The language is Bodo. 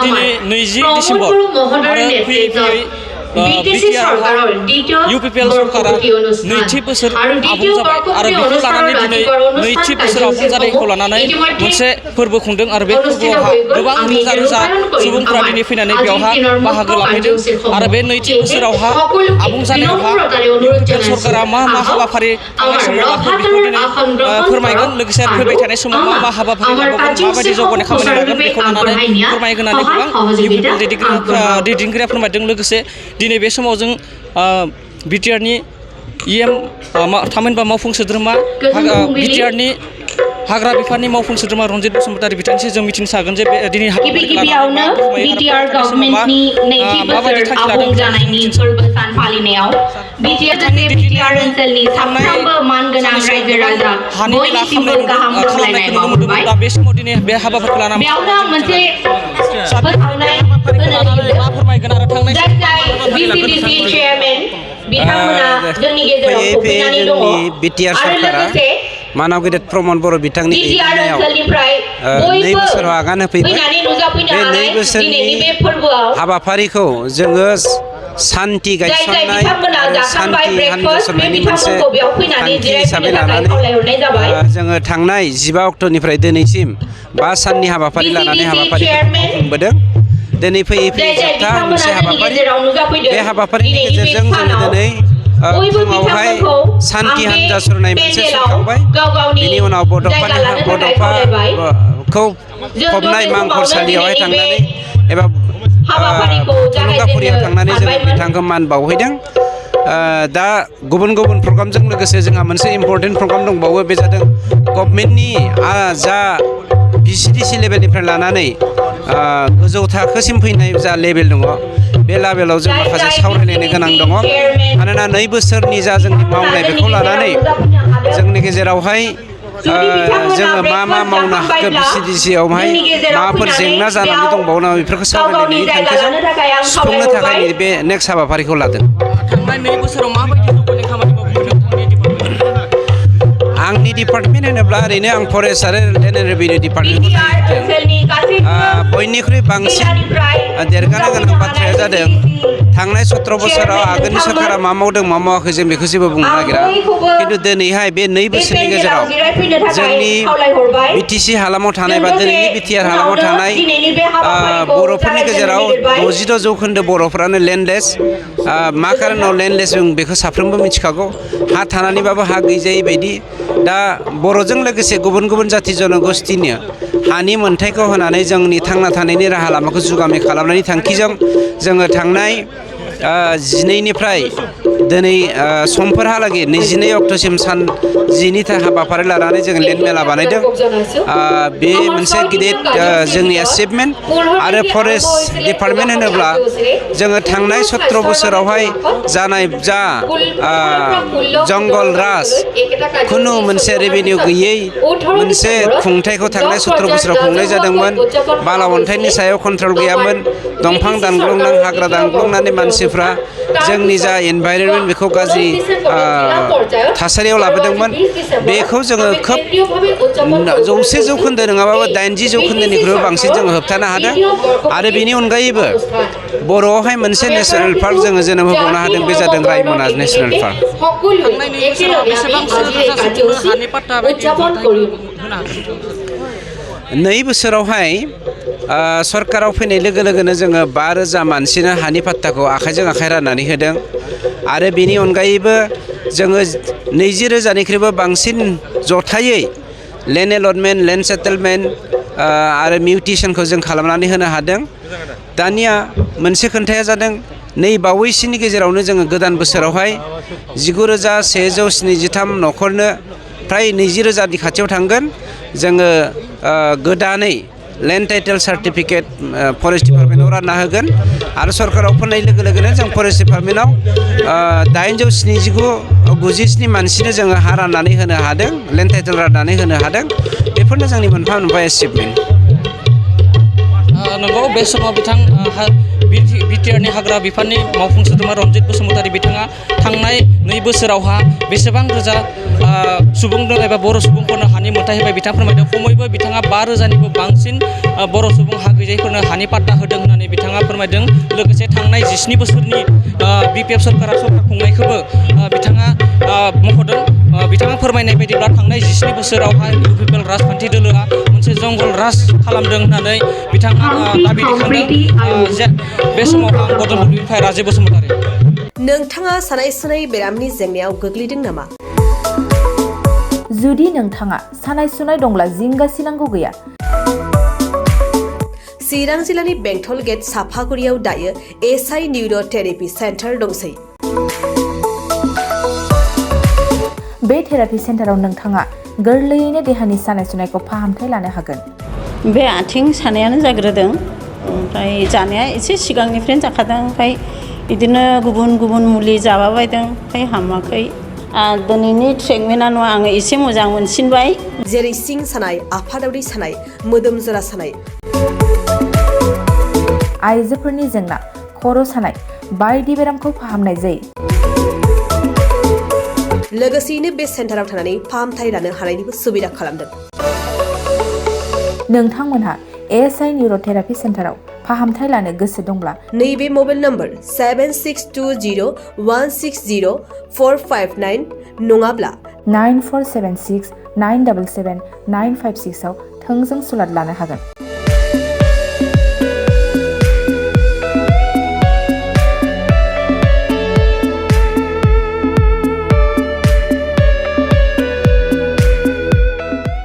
दिनै 20 डिसेम्बर आरो फैयै फैयै UPPL सरकारा नैथि बोसोर आबुं जाबाय आरो बेखौ लानानै दिनै नैथि बोसोर आबुं जानायखौ लानानै मोनसे फोरबो खुंदों आरो बे फोरबोआवहा गोबां रोजा रोजा सुबुंफोरा दिनै फैनानै बेयावहा बाहागो लाफैदों आरो बे नैथि बोसोरावहा आबुं जानायावहा UPPL सरकारा मा मा हाबाफारि थांनाय समाव लाखो बेखौ दिनै फोरमायगोन लोगोसे फैबाय थानाय समाव मा मा हाबाफारि लाबावगोन माबायदि जौगानाय खामानि लागोन बेखौ लानानै फोरमायगोन होननानै गोबां UPPL दैदेनगिरिया फोरमायदों लोगोसे दिनै बे समाव जों बिटिआरनि थामहिनबा मावफुं सोद्रोमा बिटिआरनि हाग्रा बिफाननि मावफुं सोद्रोमा रन्जित बसुमतारी बिथांनिसिम जों मिथिनो सागोन जे दिनै गिबियावनो बिटिआर गभर्नमेन्टनि नैथि बोसोर आबुं जानायनि फोरबो सान फालिनायाव बिटिआर ओनसोलनि साफ्रोमबो मानगोनां रायजो राजा बयनिसिमबो गाहाम हामलायनाय बावहरबाय। बे समाव दिनै बे हाबाफारिखौ लानानै बेयावनो आं मोनसे फोसावनाय होनो लुबैदों जाय बिसिडिसि चेयारमेन बिथांमोना जोंनि गेजेराव सफैनानै दङ आरो लोगोसे मानाव गेदेर प्रमद बर' बिथांनि दैदेननायाव 2 बोसोराव आगान होफैबाय। बे 2 बोसोरनि हाबाफारिखौ जोङो सान्ति गायसननाय आरो सान्ति हानजासननायनि मोनसे थांखि हिसाबै लानानै जोङो थांनाय 15 अक्ट'निफ्राय दिनैसिम 5 साननि हाबाफारि लानानै हाबाफारिखौ खुंबोदों। दिनै फैयै फैयै जोबथा मोनसे हाबाफारि बे हाबाफारिनि गेजेरजों जोङो दिनै फुङावहाय सान्ति हान्जा सुरनाय मोनसे सौखांबाय। बिनि उनाव बड'फाखौ फबनाय मांखरसालियावहाय थांनानै एबा थुलुंगाफुरियाव थांनानै जोङो बिथांखौ मान बावहैदों। दा गुबुन गुबुन प्रग्रामजों लोगोसे जोंहा मोनसे इम्पर्टेन्ट प्रग्राम दंबावो बे जादों गभर्नमेन्टनि जा बिसिडिसि लेभेलनिफ्राय लानानै गोजौ थाखोसिम फैनाय जा लेभेल दङ बे लेभेलाव जों माखासे सावरायलायनो गोनां दङ। मानोना 2 बोसोरनि जा जोंनि मावनाय बेखौ लानानै जोंनि गेजेरावहाय जोङो मा मा मावनो हाखो बिसिडिसियावहाय माबाफोर जेंना जानानै दंबावो नामा बेफोरखौ सावरायलायनायनि थांखिजों सुफुंनो थाखाय बे नेक्स्ट हाबाफारिखौ लादों। थांनाय 2 बोसोराव माबायदि जौगानाय खामानि मावदों नोंथांनि डिपार्टमेन्टआ? आंनि डिपार्टमेन्ट होनोब्ला ओरैनो आं फरेस्ट आरो लेन्ड एन्ड रेभिनिउ डिपार्टमेन्टखौ बयनिख्रुइ बांसिन देरगानो गोनां बाथ्राया जादों थांनाय 17 बोसोराव आगोलनि सरकारा मा मावदों मा मावाखै जों बेखौ जेबो बुंनो नागिरा। खिन्थु दिनैहाय बे 2 बोसोरनि गेजेराव जोंनि बिटिसि हालामाव थानाय बा दिनैनि बिटिआर हालामाव थानाय बर'फोरनि गेजेराव 66 जौखोन्दो बर'फ्रानो लेन्डलेस। मा खारनाव लेन्डलेस जों बेखौ साफ्रोमबो मिथिखागौ। हा थानानैबाबो हा गैजायै बायदि। दा बर'जों लोगोसे गुबुन गुबुन जाथि जनगोष्ठीनो हानि मोनथायखौ होनानै जोंनि थांना थानायनि राहा लामाखौ जुगामि खालामनायनि थांखिजों जोङो थांनाय 12निफ्राय दिनै समफोरहालागै 22 अक्ट'सिम सान 10नि हाबाफारि लानानै जोङो लेन्ड मेला बानायदों। बे मोनसे गिदिर जोंनि एचिभमेन्ट। आरो फरेस्ट डिपार्टमेन्ट होनोब्ला जोङो थांनाय 17 बोसोरावहाय जानाय जा जंगल राज खुनु मोनसे रेभिनिउ गैयै मोनसे खुंथायखौ थांनाय 17 बोसोराव खुंनाय जादोंमोन। बाला अन्थाइनि सायाव कन्ट्रल गैयामोन। दंफां दानग्लुंनानै हाग्रा दानग्लुंनानै मानसिफ्रा जोंनि जा एनभाइरनमेन्ट बेखौ गाज्रि थासारियाव लाबोदोंमोन। बेखौ जोङो खोब 100 जौखोन्दो नङाबाबो 80 जौखोन्दोनिख्रुइबो बांसिन जोङो होबथानो हादों। आरो बेनि अनगायैबो बर'आवहाय मोनसे नेसनेल पार्क जोङो जोनोम होबावनो हादों बे जादों रायमना नेसनेल पार्क। थांनाय 2 बोसोराव बेसेबांसो रोजा सुबुंनो हानि पाट्टा बायदि होनो हागोन? 2 बोसोरावहाय सरकाराव फैनाय लोगो लोगोनो जोङो 5,000 मानसिनो हानि पाट्टाखौ आखाइजों आखाइ राननानै होदों। आरो बेनि अनगायैबो जोङो 20,000निख्रुइबो बांसिन जथायै लेन्ड एलटमेन्ट लेन्ड सेटेलमेन्ट आरो मिउटेसनखौ जों खालामनानै होनो हादों। दानिया मोनसे खोन्थाया जादों नै बावैसोनि गेजेरावनो जोङो गोदान बोसोरावहाय 19,173 न'खरनो फ्राय 20,000नि खाथियाव थांगोन। जोङो गोदानै लेन्ड टाइटेल सार्टिफिकेट फरेस्ट डिपार्टमेन्टआव रानना होगोन। आरो सरकाराव फैनाय लोगो लोगोनो जों फरेस्ट डिपार्टमेन्टआव 879 मानसिनो जोङो हा राननानै होनो हादों लेन्ड टाइटेल राननानै होनो हादों। बेफोरनो जोंनि मोनफा मोनफा एचिभमेन्ट। नंगौ बे समाव बिथां बिटिआरनि हाग्रा बिफाननि मावफुं सोद्रोमा रनजित बसुमतारी बिथाङा थांनाय 2 बोसोरावहा बेसेबां रोजा सुबुं दं एबा बर' सुबुंफोरनो हानि मोनथाय होबाय बिथाङा फोरमायदों खमैबो बिथाङा 5,000निबो बांसिन बर' सुबुं हा गैजायिफोरनो हानि पाट्टा होदों होननानै बिथाङा फोरमायदों लोगोसे थांनाय 17 बोसोरनि बिपिएफ सरकारा सरकार खुंनायखौबो बिथाङा मख'दों बिथाङा फोरमायनाय बायदिब्ला थांनाय 17 बोसोरावहाय इउपिपिएल राजखान्थि दोलोआ मोनसे जंगल राज खालामदों होननानै बिथाङा दाबि दैखांदों बे समाव आं बड'लेण्डनिफ्राय राजेब बसुमतारी। नोंथाङा सानाय सुनाय बेरामनि जेंनायाव गोग्लैदों नामा? जुदि नोंथाङा सानाय सुनाय दंब्ला जिंगा सिनांगौ गैया। चिरां जिल्लानि बेंटल गेट साफागुरियाव दायो एसआइ निउर' थेरापि सेन्टार दंसै। बे थेरापि सेन्टाराव नोंथाङा गोरलैयैनो देहानि सानाय सुनायखौ फाहामथाय लानो हागोन। बे आथिं सानायानो जाग्रोदों ओमफ्राय जानाया एसे सिगांनिफ्रायनो जाखादों ओमफ्राय बिदिनो गुबुन गुबुन मुलि जाबाबायदों ओमफ्राय हामाखै दिनैनि ट्रिटमेन्टआ नङा आङो एसे मोजां मोनसिनबाय। जेरै सिं सानाय आफादावरि सानाय मोदोम जरा सानाय आइजोफोरनि जेंना खर' सानाय बायदि बेरामखौ फाहामनाय जायो। लोगोसेयैनो बे सेन्टाराव थानानै फाहामथाय लानो हानायनिबो सुबिदा खालामदों। नोंथांमोनहा एएसआइ निउर' थेरापि सेन्टाराव फाहामथाय लानो गोसो दंब्ला नैबे मबाइल नम्बर 7620160459 नङाब्ला 9476977956 आव थोंजों सुलाद लानो हागोन।